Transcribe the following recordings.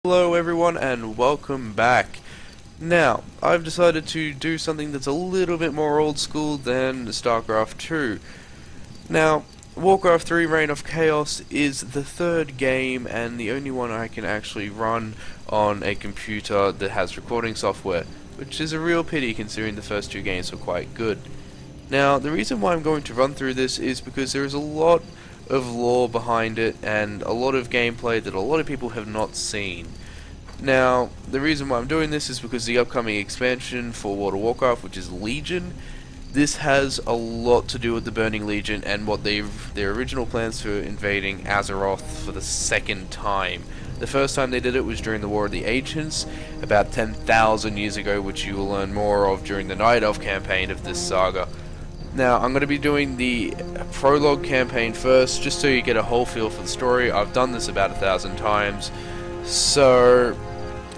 Hello everyone and welcome back. Now, I've decided to do something that's a little bit more old school than StarCraft 2. Now, Warcraft 3 Reign of Chaos is the third game and the only one I can actually run on a computer that has recording software, which is a real pity considering the first two games were quite good. Now, the reason why I'm going to run through this is because there is a lot of lore behind it and a lot of gameplay that a lot of people have not seen. Now, the reason why I'm doing this is because the upcoming expansion for World of Warcraft, which is Legion, this has a lot to do with the Burning Legion and what their original plans for invading Azeroth for the second time. The first time they did it was during the War of the Ancients, about 10,000 years ago, which you will learn more of during the Night Elf campaign of this saga. Now, I'm going to be doing the prologue campaign first, just so you get a whole feel for the story. I've done this about 1,000 times, so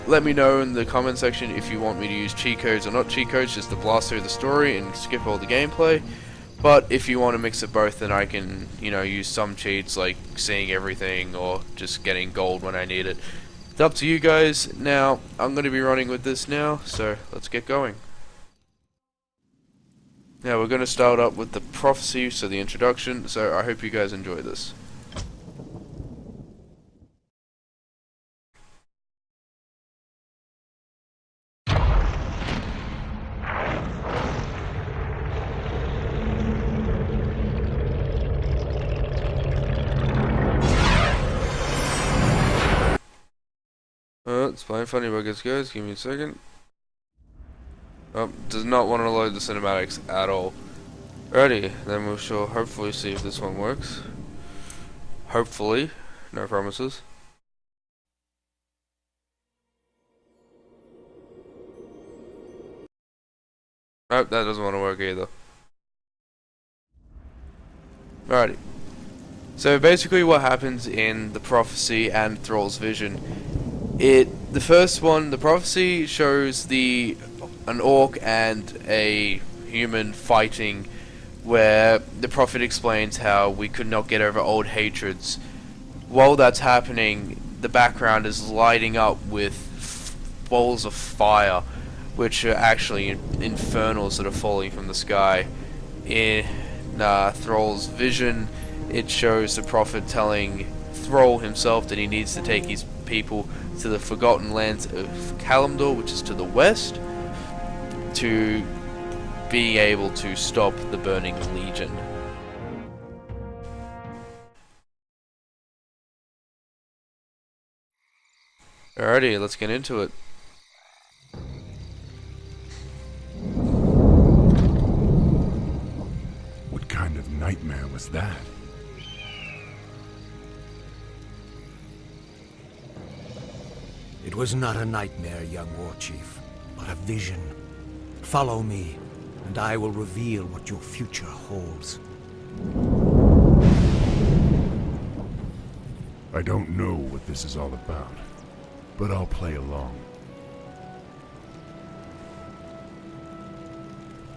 let me know in the comment section if you want me to use cheat codes or not cheat codes, just to blast through the story and skip all the gameplay. But if you want to mix it both, then I can, use some cheats like seeing everything or just getting gold when I need it. It's up to you guys. Now, I'm going to be running with this now, so let's get going. Now we're going to start up with the prophecy, so the introduction, so I hope you guys enjoy this. It's playing funny buggers, guys, give me a second. Oh, does not want to load the cinematics at all. Alrighty, then we shall hopefully see if this one works. Hopefully, no promises. Nope, that doesn't want to work either. Alrighty. So basically what happens in the prophecy and Thrall's vision, the first one, the prophecy shows an orc and a human fighting, where the prophet explains how we could not get over old hatreds. While that's happening, the background is lighting up with balls of fire, which are actually infernals that are falling from the sky. In Thrall's vision, it shows the prophet telling Thrall himself that he needs to take his people to the Forgotten Lands of Kalimdor, which is to the west, to be able to stop the Burning Legion. Alrighty, let's get into it. What kind of nightmare was that? It was not a nightmare, young war chief, but a vision. Follow me, and I will reveal what your future holds. I don't know what this is all about, but I'll play along.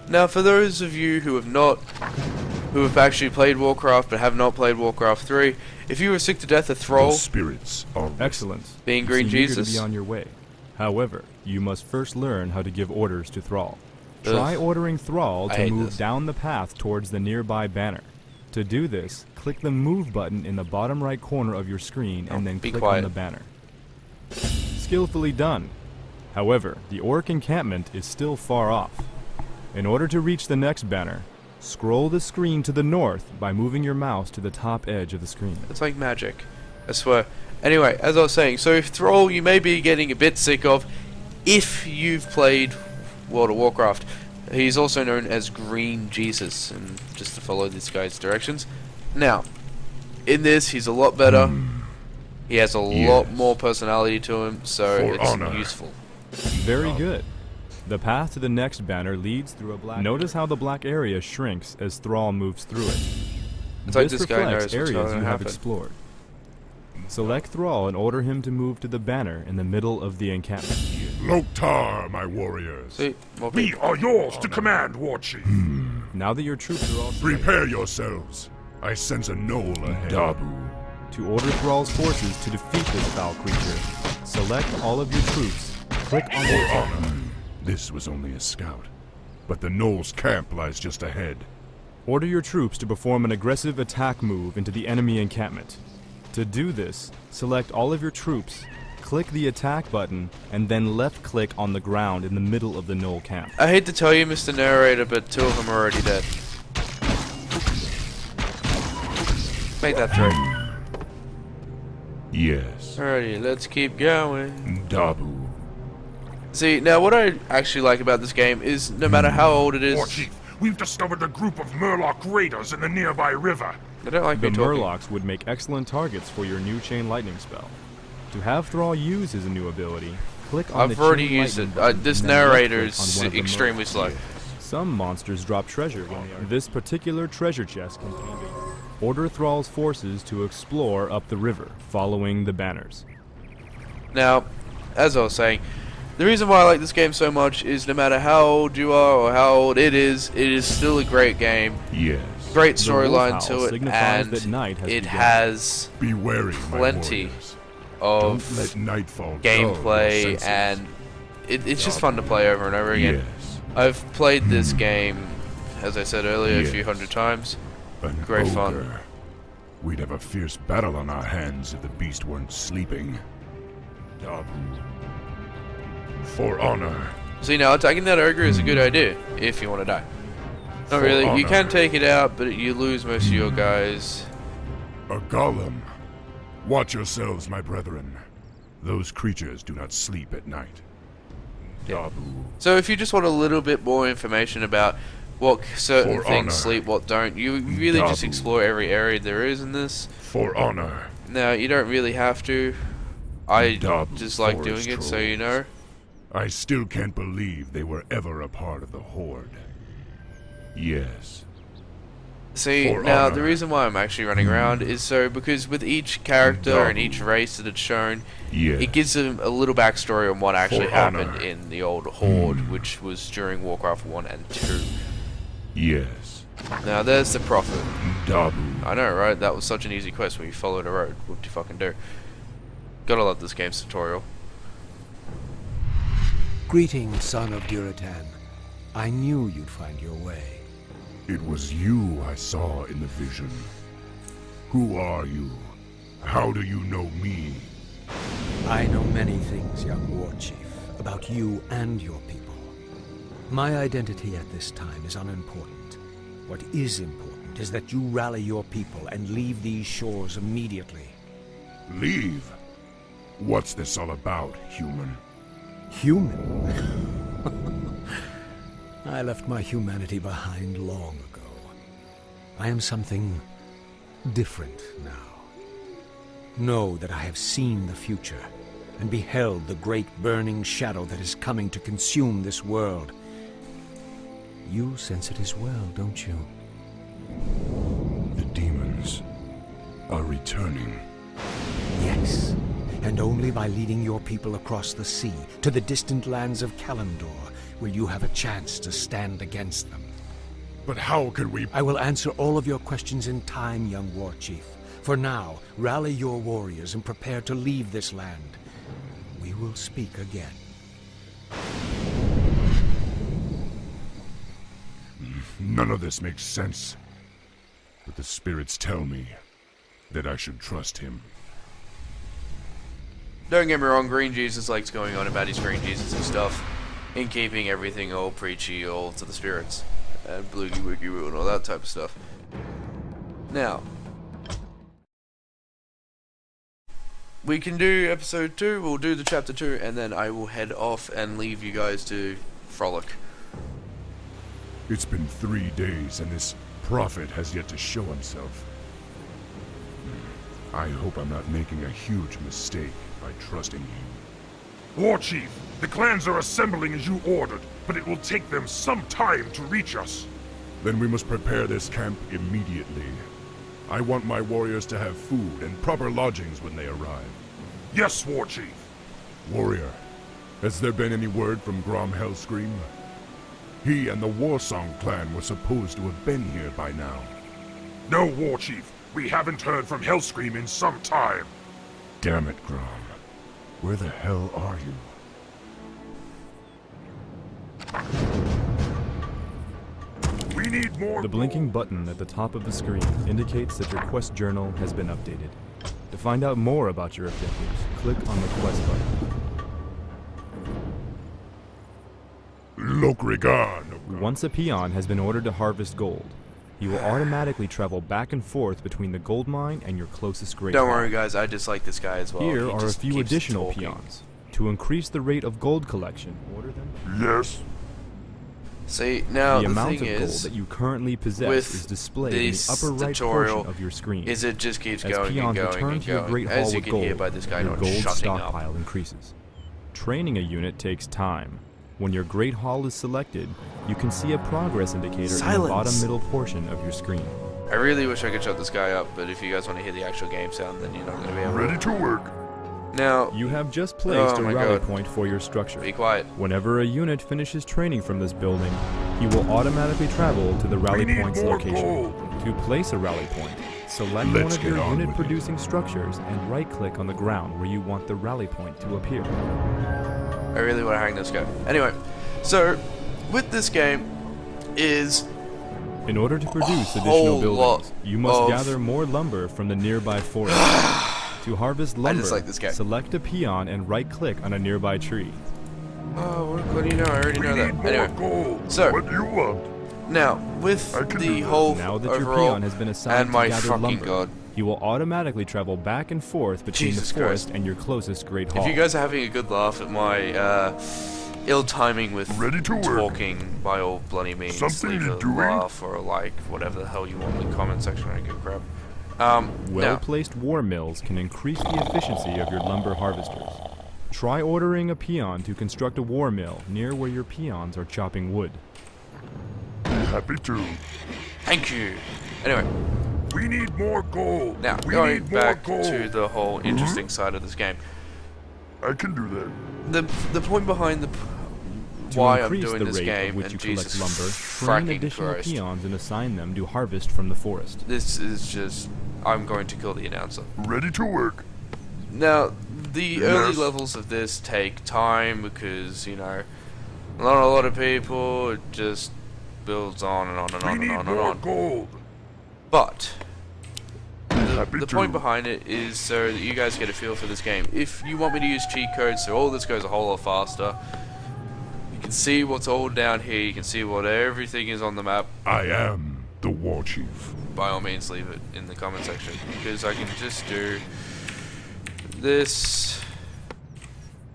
Now, for those of you who have actually played Warcraft but have not played Warcraft 3, if you were sick to death of Thrall, Those spirits are excellent. being Green You seem eager Jesus, to be on your way. However, you must first learn how to give orders to Thrall. Try ordering Thrall to move down the path towards the nearby banner. To do this, click the move button in the bottom right corner of your screen and then click on the banner. Skillfully done. However, the orc encampment is still far off. In order to reach the next banner, scroll the screen to the north by moving your mouse to the top edge of the screen. it's like magic, I swear. Anyway, as I was saying, so if Thrall you may be getting a bit sick of, if you've played World of Warcraft. He's also known as Green Jesus, and just to follow this guy's directions. Now, in this, he's a lot better. He has a lot more personality to him, so it's useful. Very good. The path to the next banner leads through a black... Notice how the black area shrinks as Thrall moves through it. It's like this guy knows what's areas going you to have happen. explored. Select Thrall and order him to move to the banner in the middle of the encampment. Loktar, my warriors. See, more We people. are yours to command, war chief. Now that your troops are all Prepare yourselves. I sense a knoll ahead. to order Thrall's forces to defeat this foul creature, select all of your troops, click on the attack. This was only a scout, but the Knowles camp lies just ahead. Order your troops to perform an aggressive attack move into the enemy encampment. To do this, select all of your troops, click the attack button, and then left-click on the ground in the middle of the Knoll camp. I hate to tell you, Mr. Narrator, but 2 of them are already dead. Make that 3. Yes. Alrighty, let's keep going. Dabu. See, now what I actually like about this game is no matter how old it is... War Chief, we've discovered a group of Murloc raiders in the nearby river. I don't like The me talking. Murlocs would make excellent targets for your new Chain Lightning spell. To have Thrall use his new ability, click on the I've already Chain used Lightning it. button This and then narrator left-click on is one of the extremely Murlocs. slow. Some monsters drop treasure when they are. This particular treasure chest contains. Order Thrall's forces to explore up the river, following the banners. Now, as I was saying, the reason why I like this game so much is no matter how old you are or how old it is still a great game. Yes. Great The wolf storyline howl to it, signifies and that night has it begun. has Be wary, my plenty warriors. of Don't let nightfall dull your gameplay, senses. and it's just fun to play over and over again. Yes. I've played this game, as I said earlier, a few Yes. hundred times. An Great fun. ogre. We'd have a fierce battle on our hands if the beast weren't sleeping. Dabu. For honor. See, now attacking that ogre is a good idea if you want to die. Not For really. You honor. can take it out, but you lose most of your guys. A golem. Watch yourselves, my brethren. Those creatures do not sleep at night. Dabu. So if you just want a little bit more information about what certain For things honor. sleep, what don't, you really just Dabu. explore every area there is in this. For honor. Now, you don't really have to. I Dabu just like forest doing it, so you trolls. know. I still can't believe they were ever a part of the Horde. Yes. See, For now honor. the reason why I'm actually running around is so because with each character and each race that it's shown, Yes. it gives them a little backstory on what actually For happened honor. in the old Horde, which was during Warcraft 1 and 2. Yes. Now, there's the Prophet. Dabu. I know, right? That was such an easy quest when you followed a road. What do you fucking do? Gotta love this game's tutorial. Greetings, son of Duratan. I knew you'd find your way. It was you I saw in the vision. Who are you? How do you know me? I know many things, young war chief, about you and your people. My identity at this time is unimportant. What is important is that you rally your people and leave these shores immediately. Leave? What's this all about, human? Human? I left my humanity behind long ago. I am something different now. Know that I have seen the future and beheld the great burning shadow that is coming to consume this world. You sense it as well, don't you? The demons are returning. Yes, and only by leading your people across the sea to the distant lands of Kalimdor will you have a chance to stand against them. But how can we... I will answer all of your questions in time, young war chief. For now, rally your warriors and prepare to leave this land. We will speak again. None of this makes sense. But the spirits tell me that I should trust him. Don't get me wrong, Green Jesus likes going on about his Green Jesus and stuff, in keeping everything all preachy, all to the spirits, and bloogie woogie woo and all that type of stuff. Now, we can do episode 2, we'll do the chapter 2, and then I will head off and leave you guys to frolic. It's been 3 days and this prophet has yet to show himself. I hope I'm not making a huge mistake by trusting him. War Chief, the clans are assembling as you ordered, but it will take them some time to reach us. Then we must prepare this camp immediately. I want my warriors to have food and proper lodgings when they arrive. Yes, War Chief. Warrior, has there been any word from Grom Hellscream? He and the Warsong clan were supposed to have been here by now. No, War Chief. We haven't heard from Hellscream in some time. Damn it, Grom. Where the hell are you? We need more. The blinking button at the top of the screen indicates that your quest journal has been updated. To find out more about your objectives, click on the quest button. Lokrigan. Once a peon has been ordered to harvest gold, he will automatically travel back and forth between the gold mine and your closest great Don't hall. worry, guys. I dislike this guy as well. Here He are a just few keeps additional talking. peons. To increase the rate of gold collection, order them. Yes. See, now The the amount thing of gold is, that you currently possess with is displayed in the this upper right tutorial, portion of your screen. is it just keeps As going and peons going return and to your going. great As hall you with can gold, hear by this guy your not gold shutting up. stockpile increases. Training a unit takes time. When your great hall is selected, you can see a progress indicator in the Silence. bottom middle portion of your screen. I really wish I could shut this guy up, but if you guys want to hear the actual game sound, then you're not going to be able to. Ready to work. Now, You have just placed Oh a my rally God. point for your structure. be quiet. Whenever a unit finishes training from this building, he will automatically travel to the rally We need point's more location. gold. To place a rally point, select Let's one of get your on with it. unit-producing structures and right-click on the ground where you want the rally point to appear. I really want to hang this guy. Anyway, so with this game is In order to produce whole additional lot buildings, you must of- gather more lumber from the nearby forest. To harvest lumber, dislike this guy. select a peon and right-click on a nearby tree. oh, what do you know? I already We know need that. more Anyway, gold. so- What do you want? now with I can the do that. whole Now that your overall peon has been assigned and to my gather fucking lumber, god. he will automatically travel back and forth between Jesus the forest Christ. and your closest great hall. If you guys are having a good laugh at my ill timing with Ready to work. talking by all bloody means, Something leave to a doing? laugh or a like, whatever the hell you want in the comment section. I don't give a crap. Now, Well-placed war mills can increase the efficiency of your lumber harvesters. Try ordering a peon to construct a war mill near where your peons are chopping wood. Be happy to. thank you. Anyway, We need more gold. now we going need more back gold. to the whole interesting side of this game. I can do that. The point behind To why I'm increase doing the this rate game, at which and you Jesus collect lumber, train fracking additional Christ, peons and assign them to harvest from the forest. this is just, I'm going to kill the announcer. Ready to work. Now, the early Yes. levels of this take time because, you know, not a lot of people, it just builds on and on and We on and need on and more on. gold. But Happy the to. point behind it is so that you guys get a feel for this game. If you want me to use cheat codes so all this goes a whole lot faster, you can see what's all down here, you can see what everything is on the map. I am the war chief. By all means, leave it in the comment section because I can just do this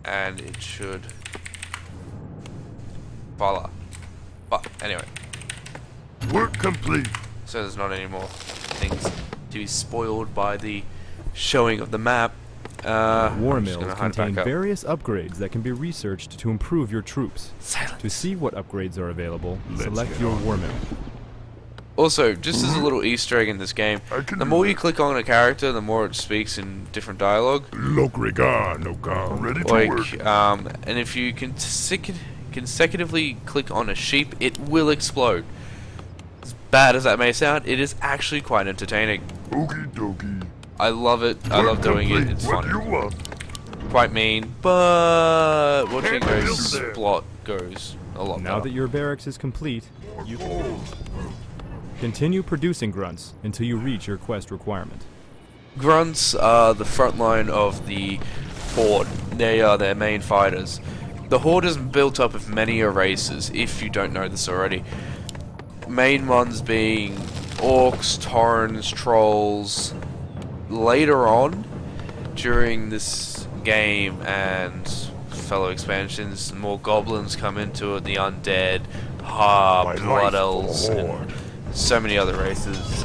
and it should voila. But anyway, Work complete. so there's not any more things to be spoiled by the showing of the map. War I'm just mills gonna hide contain back up. various upgrades that can be researched to improve your troops. Silence. To see what upgrades are available, Let's select get your on war mill. Also, just as a little Easter egg in this game, I can the do more you that. click on a character, the more it speaks in different dialogue. Lokrigan, Ogan. Ready to work. Like, and if you consecutively click on a sheep, it will explode. As bad as that may sound, it is actually quite entertaining. Okie dokie. I love it. I love doing it. Complete. It's What do you fun. want? Quite mean, but watching Hey, those build there. splot goes a lot Now better. that your barracks is complete, More you gold. continue producing grunts until you reach your quest requirement. Grunts are the front line of the Horde. They are their main fighters. The Horde is built up of many races, if you don't know this already. Main ones being orcs, taurens, trolls. Later on, during this game and fellow expansions, more goblins come into it, the undead, My blood life for elves, the and Horde. so many other races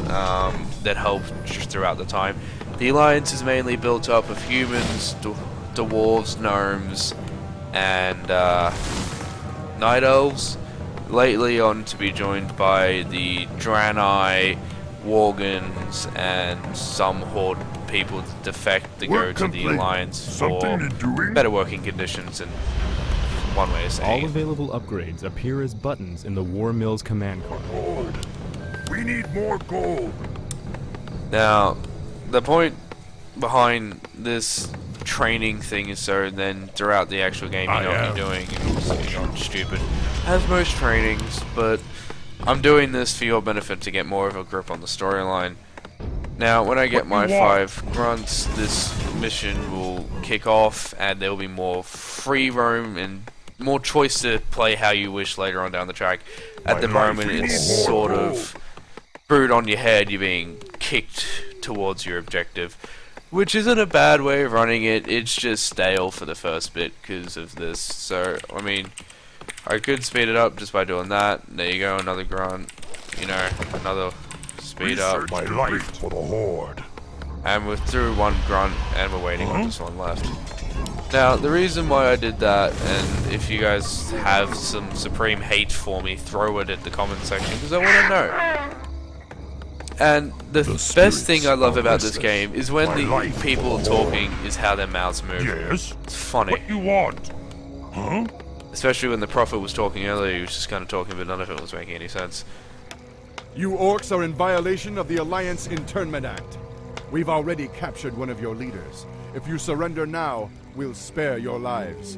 that help throughout the time. The Alliance is mainly built up of humans, dwarves, gnomes, and night elves. Lately on to be joined by the Draenei, Worgans, and some Horde people that defect to go Work to the complete. Alliance Something for to doing? better working conditions and one way of All saying it. available upgrades appear as buttons in the War Mills command card. Gold. We need more gold. Now, the point behind this training thing, so then throughout the actual game you know what you're doing, and so you're not stupid. As most trainings, but I'm doing this for your benefit to get more of a grip on the storyline. Now, when I get my 5 grunts, this mission will kick off, and there will be more free roam and more choice to play how you wish later on down the track. At the moment, it's sort of screwed on your head. You're being kicked towards your objective, which isn't a bad way of running it. It's just stale for the first bit because of this. So, I mean, I could speed it up just by doing that. There you go, another grunt. You know, another speed up. My life for the Horde. And we're through 1 grunt, and we're waiting on just 1 left. Now, the reason why I did that, and if you guys have some supreme hate for me, throw it at the comment section, because I want to know. And the best thing I love about this game is when the people talking is how their mouths move. Yes? It's funny. What you want? Huh? Especially when the Prophet was talking earlier, he was just kind of talking, but none of it was making any sense. You orcs are in violation of the Alliance Internment Act. We've already captured one of your leaders. If you surrender now, we'll spare your lives.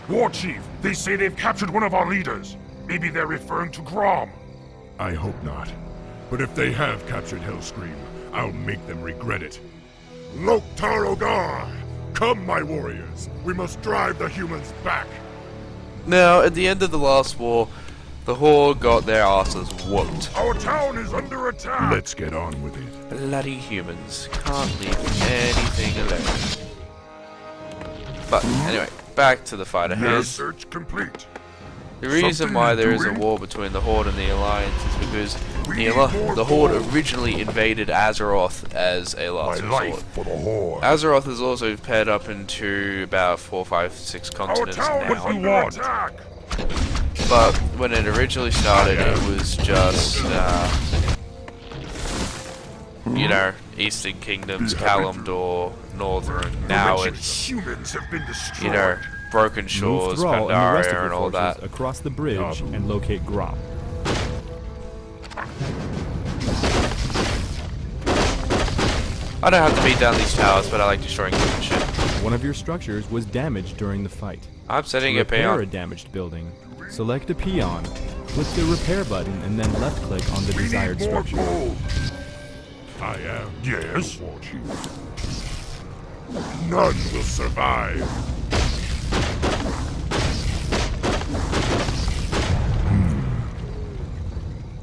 War Chief, they say they've captured one of our leaders. Maybe they're referring to Grom. I hope not. But if they have captured Hellscream, I'll make them regret it. Loktar Ogar! Come, my warriors! We must drive the humans back! Now, at the end of the last war, the Horde got their asses whooped. Our town is under attack! Let's get on with it. Bloody humans can't leave anything alone. But anyway, back to the fight ahead. Search complete. The reason why there is a war between the Horde and the Alliance is because the Horde originally invaded Azeroth as a last resort. For the Horde. Azeroth is also paired up into about 4, 5, 6 continents now. But when it originally started, it was just, you know, Eastern Kingdoms, Kalimdor, Northern. Now it's, humans have been destroyed. you know, Broken Shores, Move Thrall and the rest of Pandaria, your and all forces that. across the bridge and locate Grom. I don't have to beat down these towers, but I like destroying them and shit. One of your structures was damaged during the fight. I'm setting To a repair a peon. damaged building, select a peon, click the repair button, and then left-click on the desired structure. I am. Yes? War Chief. None will survive.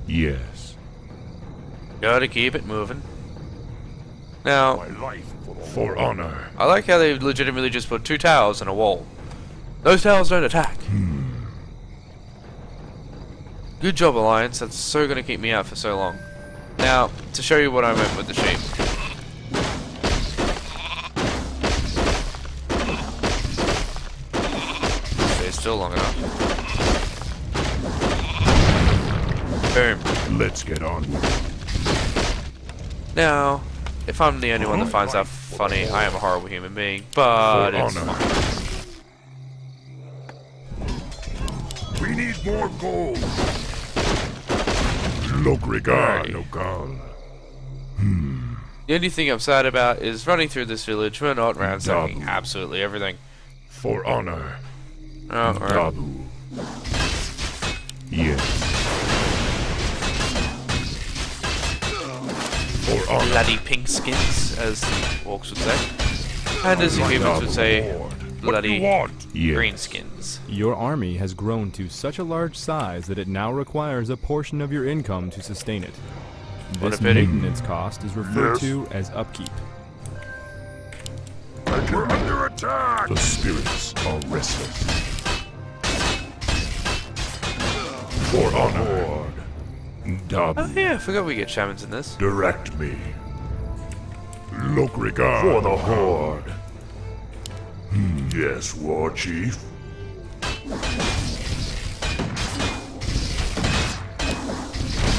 Yes. Gotta keep it moving. Now, My life for the For honor. I like how they legitimately just put 2 towers in a wall. Those towers don't attack. Good job, Alliance. That's so gonna keep me out for so long. Now, to show you what I meant with the sheep. Stay still long enough. Boom. Let's get on with it. Now, if I'm the only one that finds that funny, I am a horrible human being, but For it's honor. fine. We need more gold. Lokrigar, Alrighty. Nokal. The only thing I'm sad about is running through this village, we're not ransacking Dabu. absolutely everything. For honor. Oh, alright. Dabu. Yes. For honor. Bloody pink skins, as the orcs would say. And as the humans would say, What do you bloody want? Yes. green skins. Your army has grown to such a large size that it now requires a portion of your income to sustain it. What This a pity. maintenance cost is referred Yes. to as upkeep. We're under attack! The spirits are restless. For honor. Dabu. Oh yeah, I forgot we get shamans in this. Direct me. Lokrigar. For the Horde. Yes, War Chief.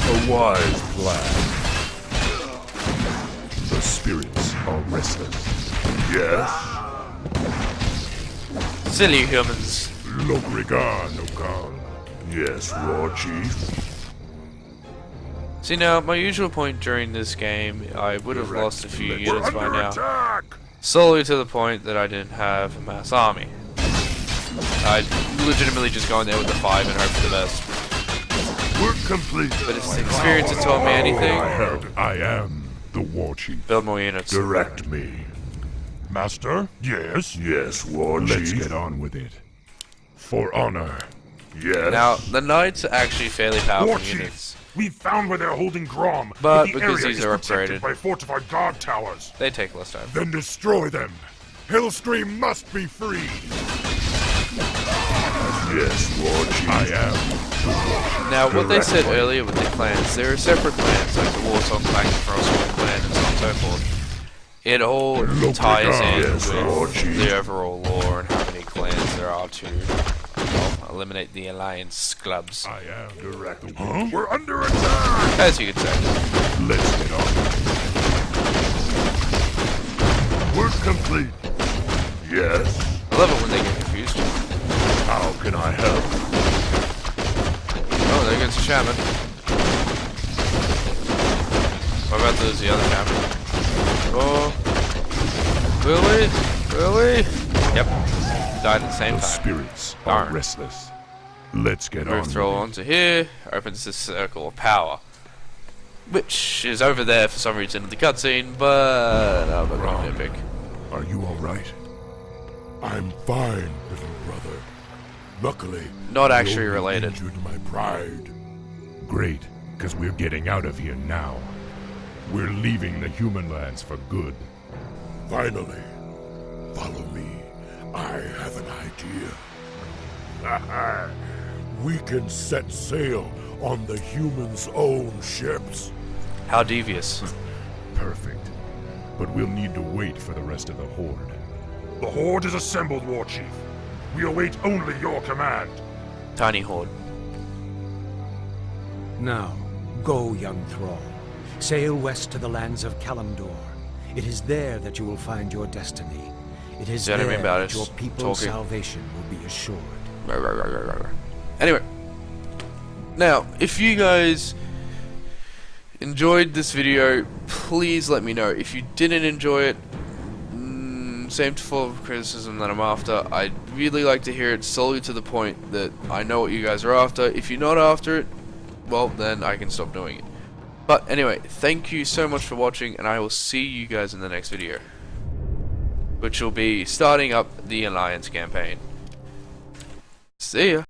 A wise plan. The spirits are restless. Yes? Silly humans. Lokrigar, Nokal. Yes, War Chief. See now, my usual point during this game, I would have lost a few units by now. Attack! Solely to the point that I didn't have a mass army. I'd legitimately just go in there with the 5 and hope for the best. Work complete. But if the experience has taught me anything, I am the war chief. build more units. Direct me. Master? Yes? Yes, war chief. Let's get on with it. For honor. Yes. Now, the knights are actually fairly powerful War chief, units. we found where they're holding Grom, But the because area these is are protected upgraded. by fortified guard towers. They take less time. Then destroy them. Hellscream must be free. Yes, war chief. I am. Now, what they said earlier with the clans, there are separate clans, like the Warsong clan, the Frostborn clan, and so on and so forth. It all ties in with the overall lore and how many clans there are to, well, eliminate the alliance clubs, I am direct. Huh? We're under attack! as you could say. Let's get on. Work complete. Yes. I love it when they get confused. How can I help? Oh, there goes the shaman. What about the other shaman? Oh. Really? Really? Yep. Died at the same The time. spirits are Darn. restless. Let's get on. Move throw with it. onto here, opens this circle of power. Which is over there for some reason in the cutscene, but I'm not going to nitpick. Are you all right? I'm fine, little brother. Luckily, Not you actually only related. injured my pride. Great, because we're getting out of here now. We're leaving the human lands for good. Finally, follow me. I have an idea. We can set sail on the humans' own ships. How devious. Perfect. But we'll need to wait for the rest of the Horde. The Horde is assembled, War Chief. We await only your command. Tiny horde. Now, go, young thrall. Sail west to the lands of Kalimdor. It is there that you will find your destiny. It is Yeah, I there mean about that it. your people's Talking. salvation will be assured. Anyway. Now, if you guys enjoyed this video, please let me know. If you didn't enjoy it, same full of criticism that I'm after. I'd really like to hear it solely to the point that I know what you guys are after. If you're not after it, well, then I can stop doing it. But anyway, thank you so much for watching, and I will see you guys in the next video, which will be starting up the Alliance campaign. See ya!